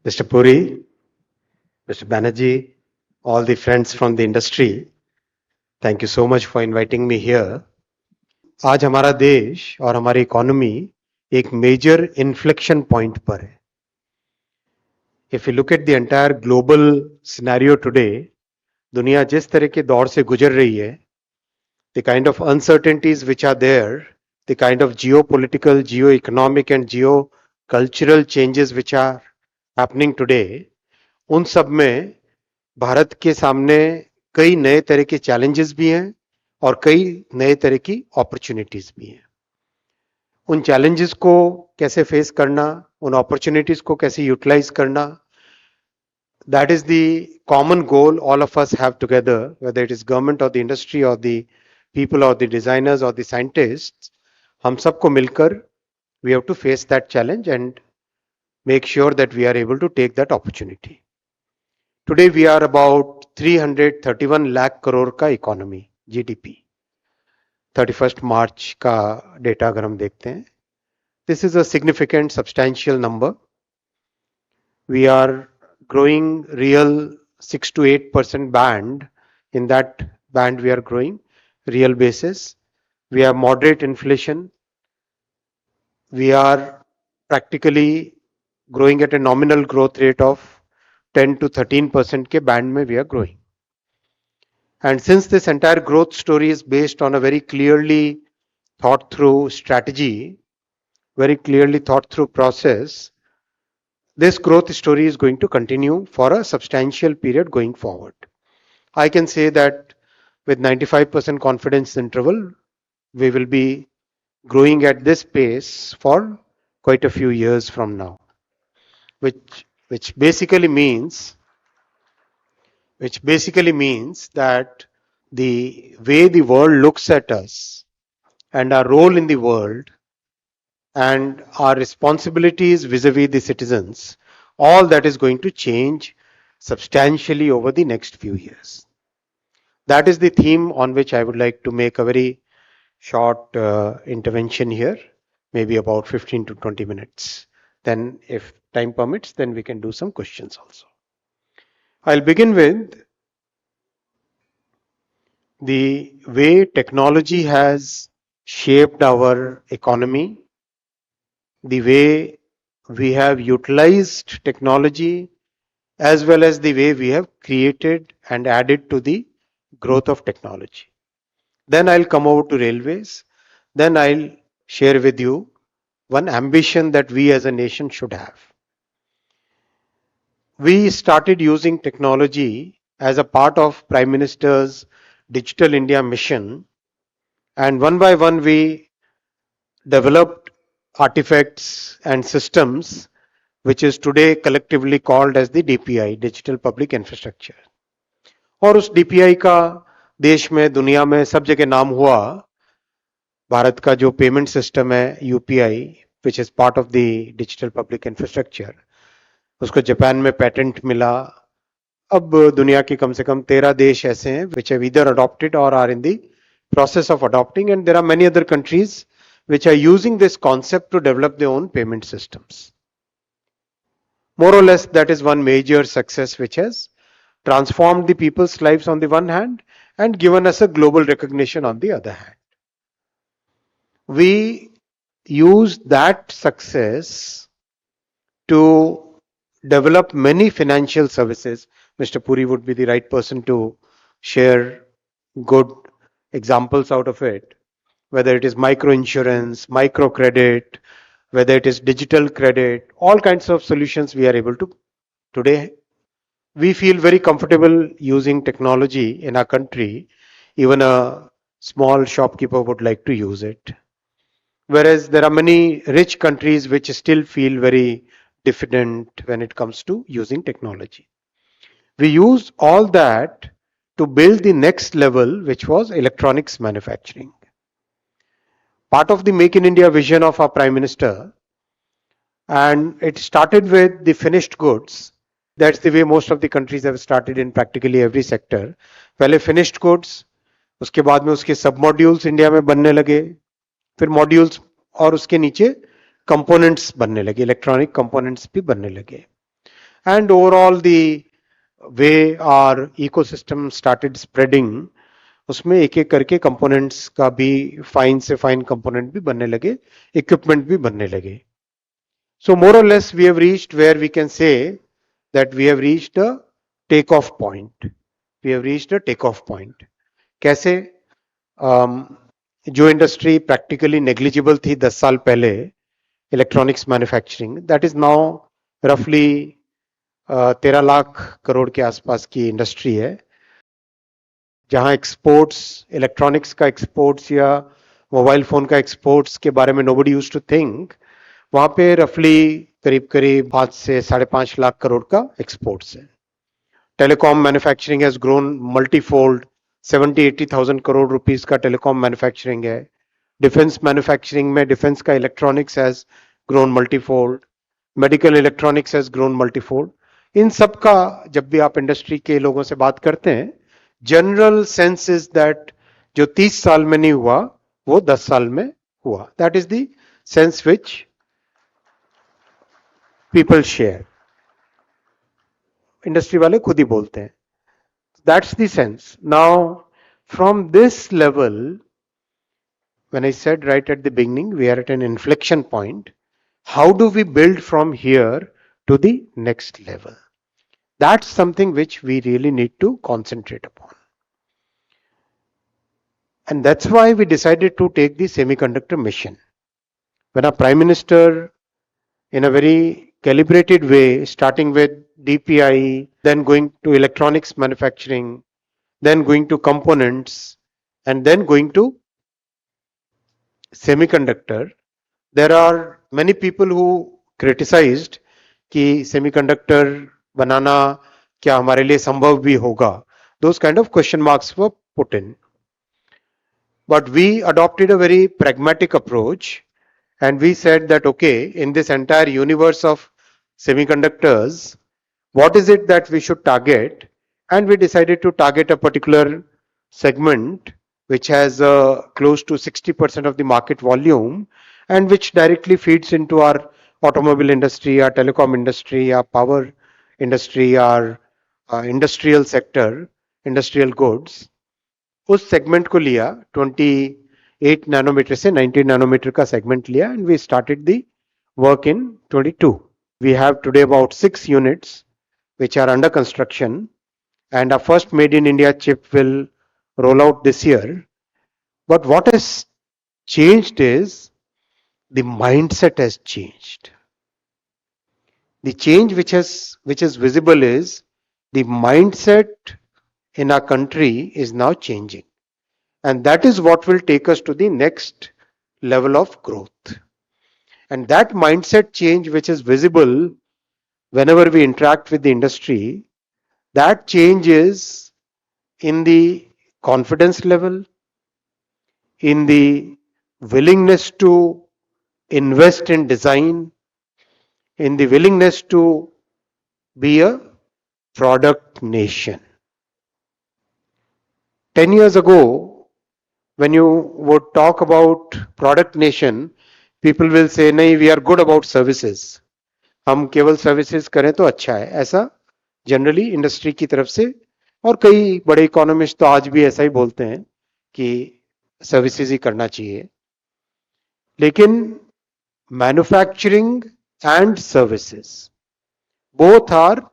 Mr. Puri, Mr. Banerjee, all the friends from the industry, thank you so much for inviting me here. आज हमारा देश और हमारी economy एक major inflection point पर है. If you look at the entire global scenario today, दुनिया जिस तरह के दौर से गुजर रही है, the kind of uncertainties which are there, the kind of geo political, geo economic and geo cultural changes which are happening today, उन सब में भारत के सामने कई नए तरह के चैलेंजेस भी हैं और कई नए तरह की अपॉर्चुनिटीज भी हैं. उन चैलेंजेस को कैसे फेस करना, उन अपॉर्चुनिटीज को कैसे यूटिलाइज करना, that is the common goal all of us have together, whether it is government or the industry or the people or the designers or the scientists. हम सबको मिलकर we have to face that challenge and make sure that we are able to take that opportunity. Today we are about 331 lakh crore का economy, GDP 31st मार्च का data अगर हम देखते हैं, this is a significant substantial number. We are growing real 6 to 8% band. In that band we are growing real basis. We have moderate inflation. We are practically growing at a nominal growth rate of 10 to 13% के band में we are growing. And since this entire growth story is based on a very clearly thought through strategy, very clearly thought through process, this growth story is going to continue for a substantial period going forward. I can say that with 95% confidence interval, we will be growing at this pace for quite a few years from now, which basically means that the way the world looks at us and our role in the world and our responsibilities vis-a-vis the citizens, all that is going to change substantially over the next few years. That is the theme on which I would like to make a very short intervention here, maybe about 15 to 20 minutes. Then if time permits, then we can do some questions also. I'll begin with the way technology has shaped our economy, the way we have utilized technology, as well as the way we have created and added to the growth of technology. Then I'll come over to railways. Then I'll share with you one ambition that we as a nation should have. We started using technology as a part of Prime Minister's Digital India mission, and one by one we developed artifacts and systems which is today collectively called as the DPI, Digital Public Infrastructure. और उस DPI का देश में, दुनिया में सब जगह नाम हुआ. भारत का जो पेमेंट सिस्टम है UPI, which is part of the Digital Public Infrastructure, उसको जापान में पेटेंट मिला. अब दुनिया के कम से कम 13 देश ऐसे हैं which have either adopted or are in the process of adopting, and there are many other countries which are using this concept to develop their own payment systems. More or less, that is one major success which has transformed the people's lives on the one hand and given us a global recognition on the other hand. We use that success to develop many financial services. Mr. Puri would be the right person to share good examples out of it, whether it is micro insurance, micro credit, whether it is digital credit, all kinds of solutions we are able to today. We feel very comfortable using technology in our country. Even a small shopkeeper would like to use it. Whereas there are many rich countries which still feel very diffident when it comes to using technology. We used all that to build the next level, which was electronics manufacturing. Part of the Make in India vision of our Prime Minister, and it started with the finished goods. That's the way most of the countries have started in practically every sector. पहले finished goods, उसके बाद में उसके सब modules India में बनने लगे, फिर मॉड्यूल्स और उसके नीचे कंपोनेंट्स बनने लगे, इलेक्ट्रॉनिक कंपोनेंट्स भी बनने लगे. and overall the way our ecosystem started spreading, उसमें एक एक करके कंपोनेंट्स का भी फाइन से फाइन कंपोनेंट भी बनने लगे, इक्विपमेंट भी बनने लगे. So more or less we have reached where we can say that we have reached a takeoff point. We have reached a takeoff point. कैसे? जो इंडस्ट्री प्रैक्टिकली नेग्लिजिबल थी 10 साल पहले, electronics manufacturing, that is now रफली 13 लाख करोड़ के आसपास की industry है, जहां एक्सपोर्ट्स, इलेक्ट्रॉनिक्स का एक्सपोर्ट्स या मोबाइल फोन का एक्सपोर्ट्स के बारे में नोबडी यूज्ड टू थिंक. वहां पे रफली करीब करीब 5 से 5.5 लाख करोड़ का एक्सपोर्ट्स है. Telecom manufacturing has grown multifold, 70-80,000 crore rupees का टेलीकॉम मैन्युफैक्चरिंग है. डिफेंस मैन्युफैक्चरिंग में डिफेंस का electronics has grown multifold, medical electronics has grown multifold. इन सब का जब भी आप इंडस्ट्री के लोगों से बात करते हैं, जनरल सेंस इज दैट जो 30 साल में नहीं हुआ वो 10 साल में हुआ. That is the sense which people share. Industry वाले खुद ही बोलते हैं. That's the sense. Now, from this level, when I said right at the beginning, we are at an inflection point. How do we build from here to the next level? That's something which we really need to concentrate upon. And that's why we decided to take the semiconductor mission. When our Prime Minister, in a very calibrated way, starting with DPI, then going to electronics manufacturing, then going to components, and then going to semiconductor, there are many people who criticized कि semiconductor बनाना क्या हमारे लिए संभव भी होगा. Those kind of question marks were put in. But we adopted a very pragmatic approach, and we said that, okay, in this entire universe of semiconductors, what is it that we should target? And we decided to target a particular segment which has close to 60% of the market volume, and which directly feeds into our automobile industry, our telecom industry, our power industry, our industrial sector, industrial goods. उस segment को लिया, 28 nanometre से 19 nanometre का segment लिया, and we started the work in 22. We have today about 6 units which are under construction, and our first made in India chip will roll out this year. But what has changed is the mindset has changed. The change which is visible is the mindset in our country is now changing, and that is what will take us to the next level of growth. And that mindset change which is visible whenever we interact with the industry, that change is in the confidence level, in the willingness to invest in design, in the willingness to be a product nation. 10 years ago, when you would talk about product nation, people will say, नहीं, we are good about services. हम केवल services करें तो अच्छा है. ऐसा generally industry की तरफ से, और कई बड़े इकोनॉमिस्ट तो आज भी ऐसा ही बोलते हैं कि सर्विसेज ही करना चाहिए. लेकिन manufacturing and services both are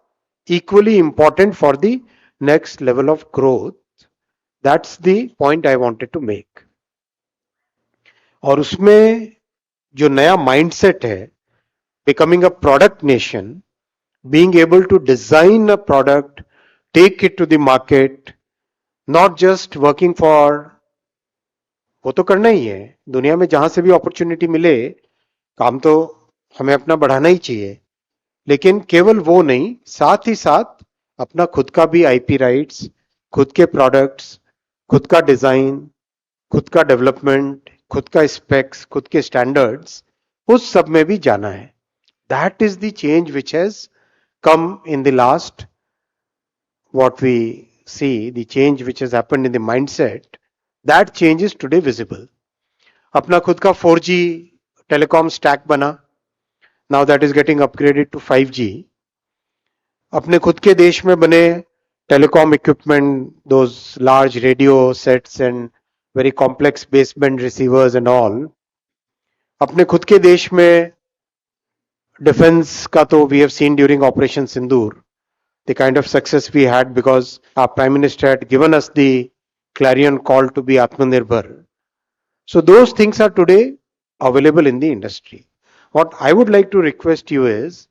equally important for the next level of growth. That's the point I wanted to make. और उसमें जो नया माइंडसेट है, becoming a product nation, being able to design a product, take it to the market, not just working for, वो तो करना ही है, दुनिया में जहां से भी अपॉर्चुनिटी मिले काम तो हमें अपना बढ़ाना ही चाहिए, लेकिन केवल वो नहीं, साथ ही साथ अपना खुद का भी आईपी राइट्स, खुद के प्रोडक्ट्स, खुद का डिजाइन, खुद का डेवलपमेंट, खुद का स्पेक्स, खुद के स्टैंडर्ड्स, उस सब में भी जाना है. That is the change which has come in the last, what we see, the change which has happened in the mindset, that change is today visible. अपना खुद का 4G telecom stack बना, now that is getting upgraded to 5G. अपने खुद के देश में बने telecom equipment, those large radio sets and very complex baseband receivers and all, अपने खुद के देश में डिफेंस का तो we have seen during Operation Sindoor the kind of success we had because our Prime Minister had given us the clarion call to be Atmanirbhar. So those things are today available in the industry. What I would like to request you is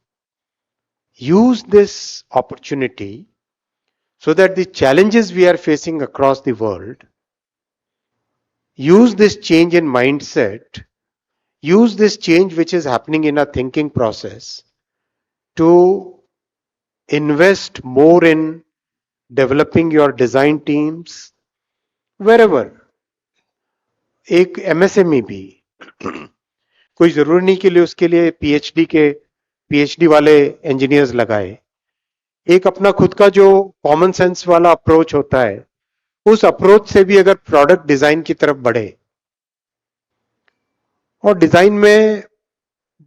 use this opportunity so that the challenges we are facing across the world, use this change in mindset, use this change which is happening in our thinking process to invest more in developing your design teams wherever. एक MSME भी कोई जरूरी नहीं के लिए उसके लिए PhD वाले इंजीनियर्स लगाए. एक अपना खुद का जो कॉमन सेंस वाला अप्रोच होता है, उस अप्रोच से भी अगर प्रोडक्ट डिजाइन की तरफ बढ़े, और डिजाइन में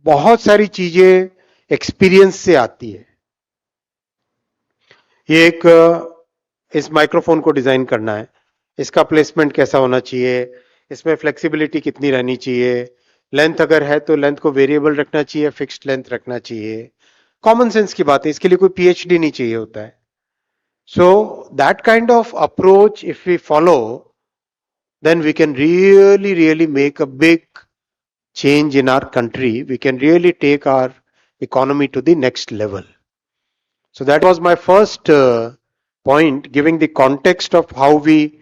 बहुत सारी चीजें एक्सपीरियंस से आती है. ये एक इस माइक्रोफोन को डिजाइन करना है, इसका प्लेसमेंट कैसा होना चाहिए, इसमें फ्लेक्सिबिलिटी कितनी रहनी चाहिए, लेंथ अगर है तो लेंथ को वेरिएबल रखना चाहिए, फिक्स्ड लेंथ रखना चाहिए. कॉमन सेंस की बात है, इसके लिए कोई पीएचडी नहीं चाहिए होता है. So that kind of approach if we follow, then we can really make a big change in our country. We can really take our economy to the next level. So that was my first point, giving the context of how we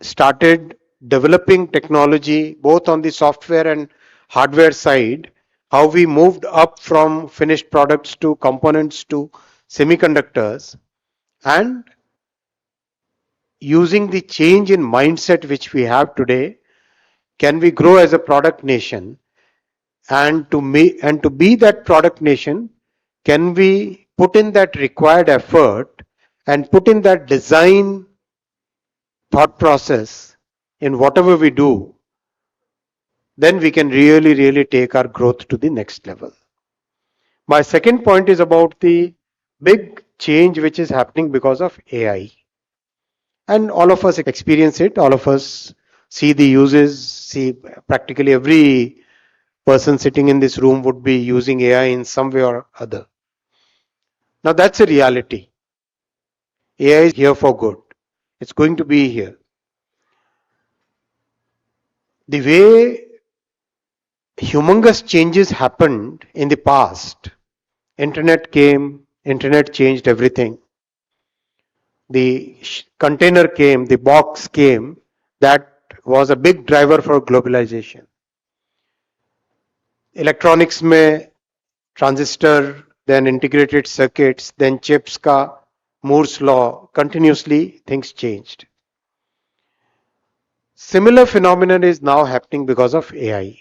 started developing technology both on the software and hardware side, how we moved up from finished products to components to semiconductors, and using the change in mindset which we have today, can we grow as a product nation, and to be that product nation, can we put in that required effort and put in that design thought process in whatever we do, then we can really take our growth to the next level. My second point is about the big change which is happening because of AI, and all of us experience it, all of us see the uses, see practically every person sitting in this room would be using AI in some way or other. Now that's a reality. AI is here for good. It's going to be here. The way humongous changes happened in the past, internet came, internet changed everything. The container came, the box came, that was a big driver for globalization. Electronics में transistor, then integrated circuits, then chips का Moore's law, continuously things changed. Similar phenomenon is now happening because of AI.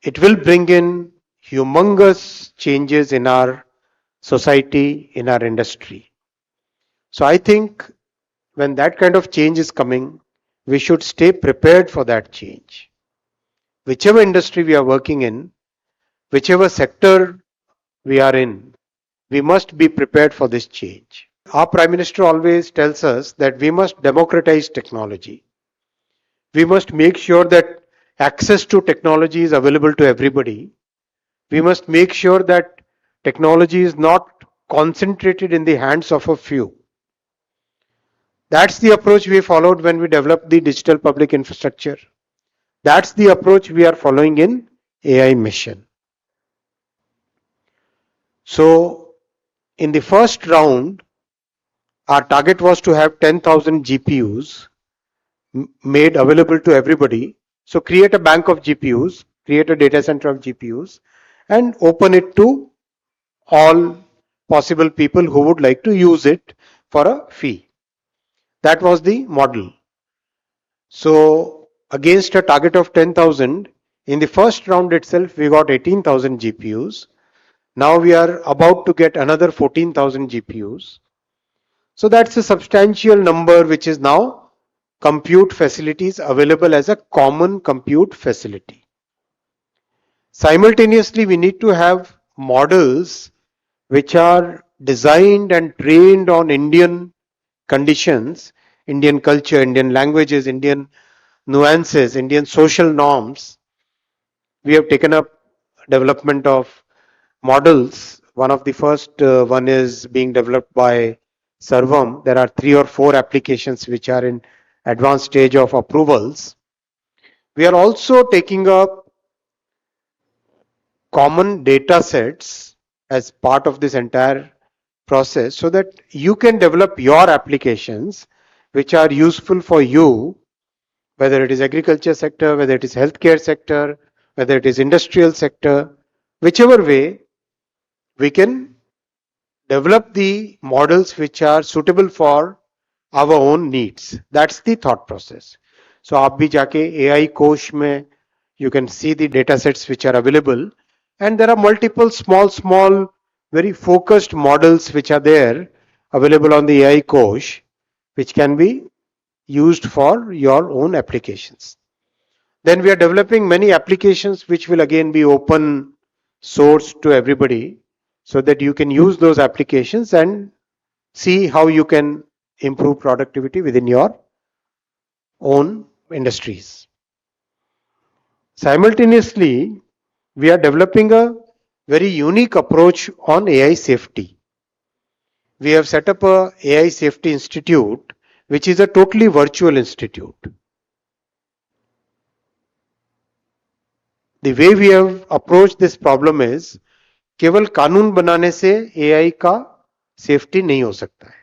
It will bring in humongous changes in our society, in our industry. So I think when that kind of change is coming, we should stay prepared for that change. Whichever industry we are working in, whichever sector we are in, we must be prepared for this change. Our Prime Minister always tells us that we must democratize technology. We must make sure that access to technology is available to everybody. We must make sure that technology is not concentrated in the hands of a few. That's the approach we followed when we developed the digital public infrastructure. That's the approach we are following in AI mission. So in the first round, our target was to have 10,000 GPUs made available to everybody. So create a bank of GPUs, create a data center of GPUs, and open it to all possible people who would like to use it for a fee. That was the model. So against a target of 10,000, in the first round itself, we got 18,000 GPUs. Now we are about to get another 14,000 GPUs. So that's a substantial number which is now compute facilities available as a common compute facility. Simultaneously, we need to have models which are designed and trained on Indian conditions, Indian culture, Indian languages, Indian nuances, Indian social norms. We have taken up development of models. One of the first one is being developed by Servam. There are 3 or 4 applications which are in advanced stage of approvals. We are also taking up common data sets as part of this entire process so that you can develop your applications which are useful for you, whether it is agriculture sector, whether it is healthcare sector, whether it is industrial sector, whichever way we can develop the models which are suitable for our own needs. That's the thought process. So आप भी जाके AI कोश में you can see the data sets which are available, and there are multiple small very focused models which are there available on the AI kosh which can be used for your own applications. Then we are developing many applications which will again be open source to everybody so that you can use those applications and see how you can improve productivity within your own industries. Simultaneously, we are developing a very unique approach on AI safety. We have set up a AI Safety Institute, which is a totally virtual institute. The way we have approached this problem is केवल कानून बनाने से AI का safety नहीं हो सकता है.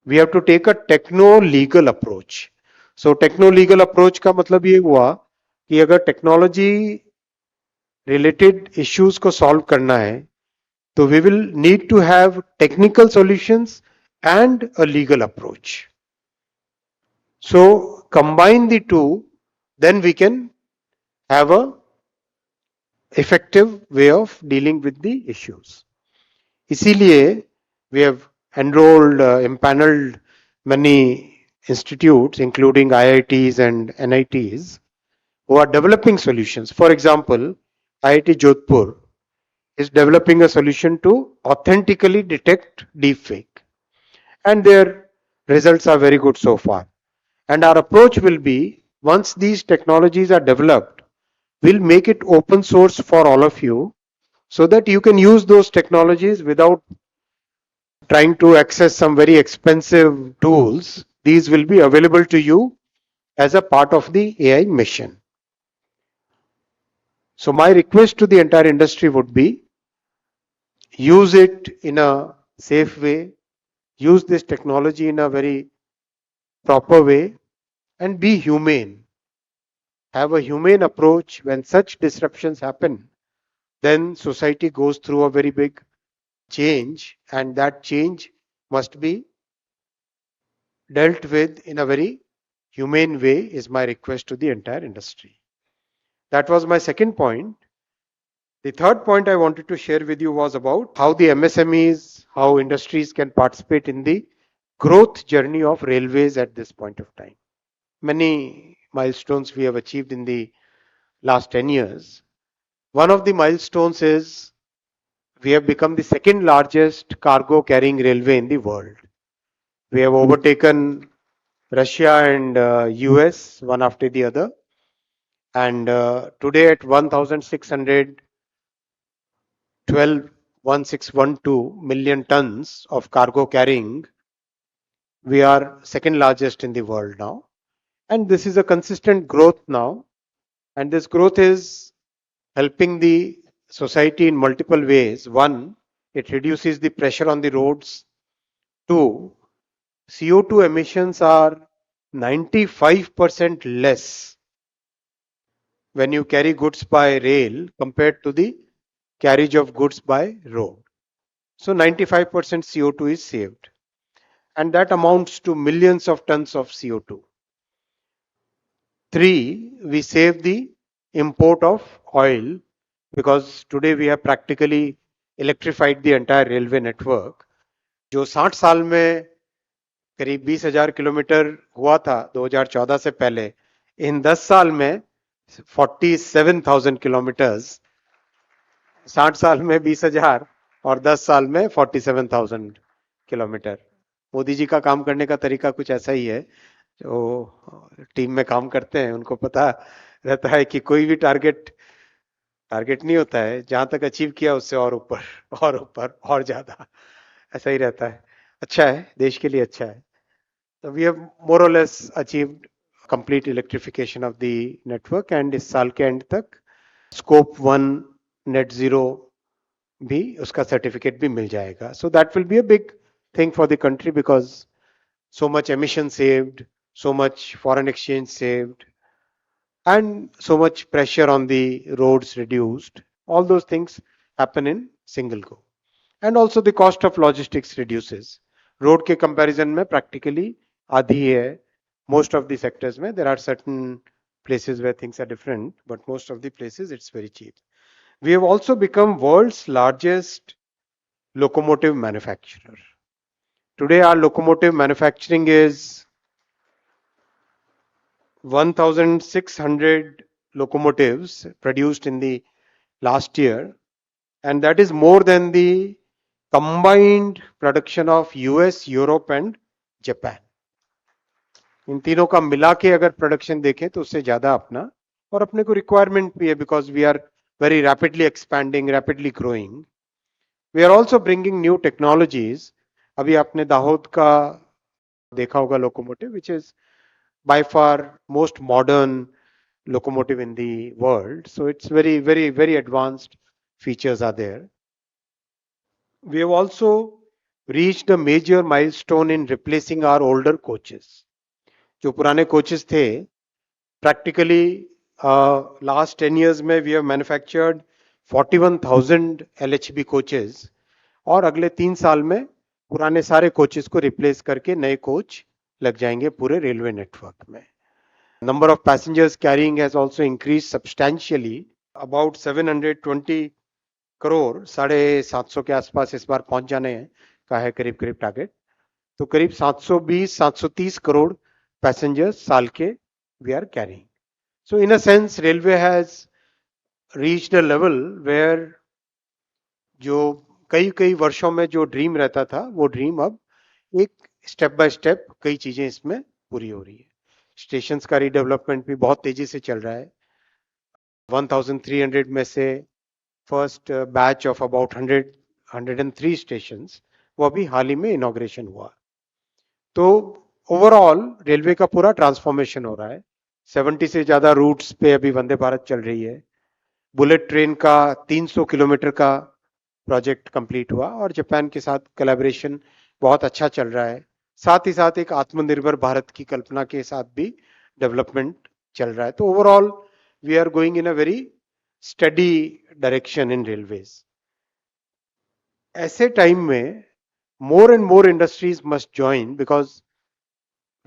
We have to take a techno-legal approach. So techno-legal approach का मतलब ये हुआ कि अगर टेक्नोलॉजी रिलेटेड इश्यूज को सॉल्व करना है तो we will need to have technical solutions and a legal approach. So combine the two, then we can have a effective way of dealing with the issues. इसीलिए we have enrolled, empaneled many institutes, including IITs and NITs, who are developing solutions. For example, IIT Jodhpur is developing a solution to authentically detect deepfake, and their results are very good so far. And our approach will be, once these technologies are developed, we'll make it open source for all of you so that you can use those technologies without trying to access some very expensive tools. These will be available to you as a part of the AI mission. So my request to the entire industry would be, use it in a safe way, use this technology in a very proper way, and be humane. Have a humane approach. When such disruptions happen, then society goes through a very big change, and that change must be dealt with in a very humane way, is my request to the entire industry. That was my second point. The third point I wanted to share with you was about how the MSMEs, how industries can participate in the growth journey of railways at this point of time. Many milestones we have achieved in the last 10 years. One of the milestones is we have become the second largest cargo carrying railway in the world. We have overtaken Russia and US one after the other. And today at 1,612 million tons of cargo carrying, we are second largest in the world now. And this is a consistent growth now. And this growth is helping the society in multiple ways. One, it reduces the pressure on the roads. Two, CO2 emissions are 95% less when you carry goods by rail compared to the carriage of goods by road. So 95% CO2 is saved, and that amounts to millions of tons of CO2. Three, we save the import of oil because today we have practically electrified the entire railway network. जो 60 साल में करीब 20,000 kilometre हुआ था 2014 से पहले, इन 10 साल में 47,000 किलोमीटर्स, 60 साल में 20,000, और 10 साल में 47,000 किलोमीटर। मोदी जी का काम करने का तरीका कुछ ऐसा ही है। जो टीम में काम करते हैं उनको पता रहता है कि कोई भी टारगेट टारगेट नहीं होता है, जहां तक अचीव किया उससे और ऊपर और ऊपर और ज्यादा, ऐसा ही रहता है। अच्छा है, देश के लिए अच्छा है। तो वी हैव मोर और less achieved complete electrification of the network, and इस साल के एंड तक स्कोप 1 नेट जीरो भी, उसका सर्टिफिकेट भी मिल जाएगा। So that will be a big thing for the country, because so much emission saved, so much foreign exchange saved, and so much pressure on the roads reduced. All those things happen in single go. And also the cost of logistics reduces. Road के comparison में practically आधी है. Most of the sectors में there are certain places where things are different, but most of the places it's very cheap. We have also become world's largest locomotive manufacturer. Today our locomotive manufacturing is 1,600 locomotives produced in the last year, and that is more than the combined production of US, Europe and Japan. इन तीनों का मिला के अगर production देखें तो उससे ज्यादा अपना, और अपने को रिक्वायरमेंट भी है, because we are very rapidly expanding, rapidly growing. We are also bringing new technologies. अभी आपने दाहोद का देखा होगा locomotive, which is by far most modern locomotive in the world. So it's very, very, very advanced features are there. We have also reached a major milestone in replacing our older coaches. जो पुराने coaches थे, practically last 10 years में we have manufactured 41,000 LHB coaches, और अगले 3 साल में पुराने सारे कोचेस को रिप्लेस करके नए कोच लग जाएंगे पूरे रेलवे नेटवर्क में. Number of passengers carrying has also increased substantially. About 720 crore, 750 के आसपास इस बार पहुंच जाने का है करीब करीब टारगेट. तो करीब 720-730 करोड़ पैसेंजर्स साल के we are carrying. So in a sense, railway has reached a level where जो कई कई वर्षों में जो ड्रीम रहता था, वो ड्रीम अब एक स्टेप बाय स्टेप कई चीजें इसमें पूरी हो रही है. स्टेशंस का रीडेवलपमेंट भी बहुत तेजी से चल रहा है. 1300 में से first batch of about 103 stations, वो अभी हाल ही में इनॉग्रेशन हुआ. तो ओवरऑल रेलवे का पूरा ट्रांसफॉर्मेशन हो रहा है. 70 से ज्यादा रूट्स पे अभी वंदे भारत चल रही है. बुलेट ट्रेन का 300 किलोमीटर का प्रोजेक्ट कंप्लीट हुआ, और जापान के साथ कोलैबोरेशन बहुत अच्छा चल रहा है. साथ ही साथ एक आत्मनिर्भर भारत की कल्पना के साथ भी डेवलपमेंट चल रहा है. तो overall we are going in a very steady direction in railways. ऐसे टाइम में more and more industries must join, because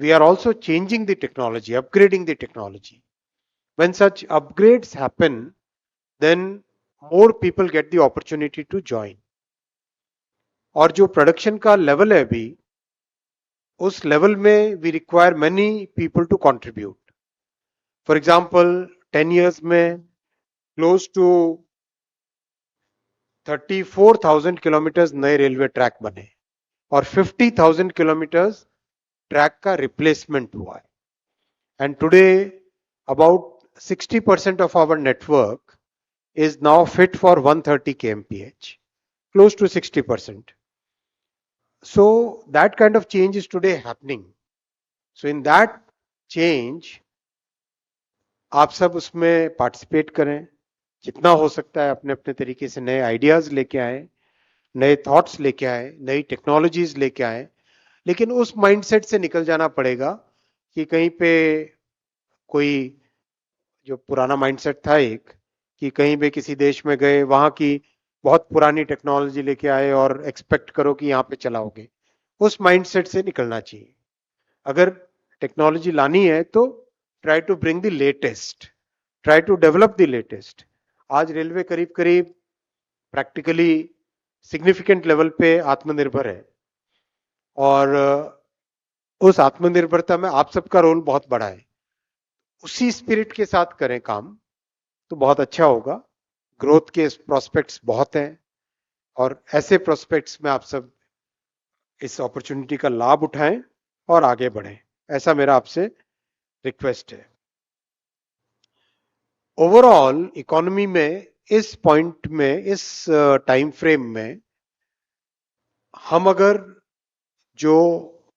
we are also changing the technology, upgrading the technology. When such upgrades happen, then more people get the opportunity to join. और जो production का level है अभी, उस level में we require many people to contribute. For example, 10 years में close to 34,000 kilometre नए railway track बने, और 50,000 किलोमीटर ट्रैक का रिप्लेसमेंट हुआ है. And today, about 60% of our network is now fit for 130 kmph, close to 60%. So that kind of change is today happening. So in that change, आप सब उसमें participate करें, जितना हो सकता है अपने अपने तरीके से नए आइडियाज लेके आए, नए थॉट्स लेके आए, नई टेक्नोलॉजीज लेके आए. लेकिन उस माइंडसेट से निकल जाना पड़ेगा कि कहीं पे कोई जो पुराना माइंडसेट था एक, कि कहीं भी किसी देश में गए, वहां की बहुत पुरानी टेक्नोलॉजी लेके आए और एक्सपेक्ट करो कि यहाँ पे चलाओगे. उस माइंडसेट से निकलना चाहिए. अगर टेक्नोलॉजी लानी है तो try to bring the latest, try to develop the latest. आज रेलवे करीब करीब प्रैक्टिकली सिग्निफिकेंट लेवल पे आत्मनिर्भर है, और उस आत्मनिर्भरता में आप सबका रोल बहुत बड़ा है. उसी स्पिरिट के साथ करें काम तो बहुत अच्छा होगा. ग्रोथ के प्रोस्पेक्ट्स बहुत हैं. और ऐसे प्रोस्पेक्ट्स में आप सब इस अपॉर्चुनिटी का लाभ उठाएं और आगे बढ़ें, ऐसा मेरा आपसे रिक्वेस्ट है। ओवरऑल इकोनॉमी में इस पॉइंट में, इस टाइम फ्रेम में हम अगर जो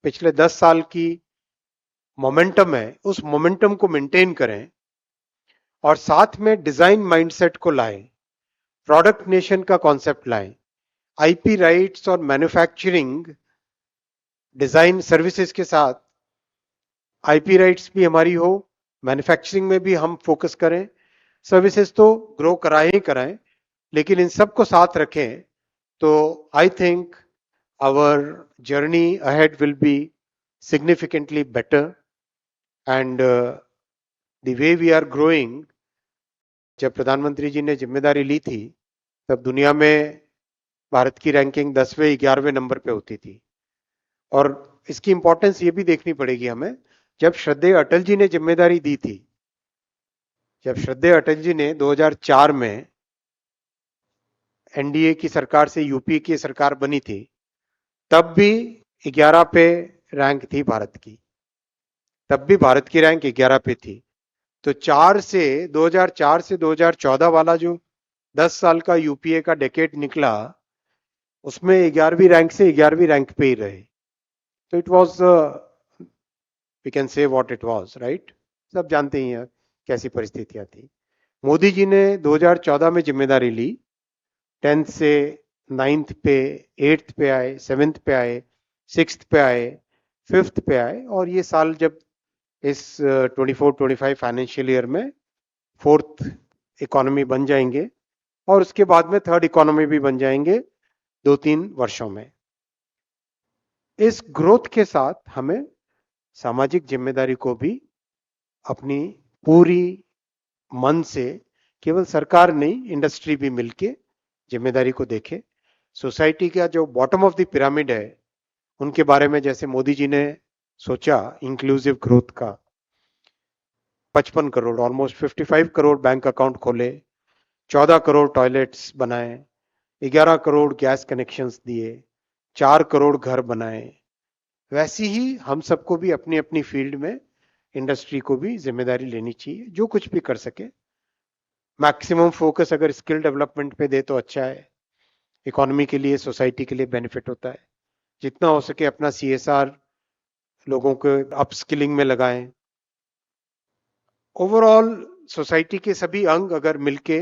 पिछले 10 साल की मोमेंटम है उस मोमेंटम को मेंटेन करें और साथ में डिजाइन माइंडसेट को लाएं, प्रोडक्ट नेशन का कॉन्सेप्ट लाएं, आईपी राइट्स और मैन्युफैक्चरिंग डिजाइन सर्विसेज के साथ आईपी राइट्स भी हमारी हो, मैन्युफैक्चरिंग में भी हम फोकस करें, सर्विसेज तो ग्रो कराएं ही कराएं, लेकिन इन सबको साथ रखें तो I think our journey ahead will be significantly better and the way we are growing. जब प्रधानमंत्री जी ने जिम्मेदारी ली थी तब दुनिया में भारत की रैंकिंग 10वें 11वें नंबर पे होती थी, और इसकी इंपॉर्टेंस ये भी देखनी पड़ेगी हमें। जब श्रद्धेय अटल जी ने जिम्मेदारी दी थी, जब श्रद्धेय अटल जी ने 2004 में एनडीए की सरकार से यूपीए की सरकार बनी थी, तब भी 11 पे रैंक थी भारत की, तब भी भारत की रैंक 11 पे थी। तो 2004 से 2014 वाला जो 10 साल का यूपीए का डेकेड निकला, उसमें 11वीं रैंक से 11वीं रैंक पे ही रहे। तो it was, we can say what it was, right. सब जानते ही हैं कैसी परिस्थितियां थी। मोदी जी ने 2014 में जिम्मेदारी ली, 10th से 9th पे, 8th पे आए, 7th पे आए, 6th पे आए, 5th पे आए, और ये साल जब इस 24-25 फाइनेंशियल ईयर में 4th इकोनॉमी बन जाएंगे और उसके बाद में 3rd इकोनॉमी भी बन जाएंगे 2-3 वर्षों में। इस ग्रोथ के साथ हमें सामाजिक जिम्मेदारी को भी अपनी पूरी मन से, केवल सरकार नहीं इंडस्ट्री भी मिलके जिम्मेदारी को देखे। सोसाइटी का जो बॉटम ऑफ द पिरामिड है उनके बारे में जैसे मोदी जी ने सोचा इंक्लूसिव ग्रोथ का, 55 crore, almost 55 crore bank account खोले, 14 करोड़ टॉयलेट्स बनाए, 11 करोड़ गैस कनेक्शंस दिए, 4 करोड़ घर बनाए, वैसी ही हम सबको भी अपनी अपनी फील्ड में इंडस्ट्री को भी जिम्मेदारी लेनी चाहिए, जो कुछ भी कर सके। मैक्सिमम फोकस अगर स्किल डेवलपमेंट पे दे तो अच्छा है, इकोनॉमी के लिए, सोसाइटी के लिए बेनिफिट होता है। जितना हो सके अपना सीएसआर लोगों को अपस्किलिंग में लगाएं। ओवरऑल सोसाइटी के सभी अंग अगर मिलके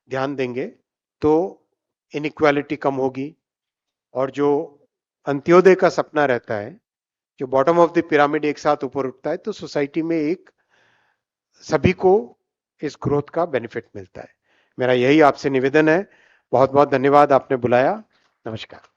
ध्यान देंगे तो इनइक्वालिटी कम होगी, और जो अंत्योदय का सपना रहता है, जो बॉटम ऑफ द पिरामिड एक साथ ऊपर उठता है, तो सोसाइटी में एक सभी को इस ग्रोथ का बेनिफिट मिलता है। मेरा यही आपसे निवेदन है। बहुत बहुत धन्यवाद, आपने बुलाया। नमस्कार।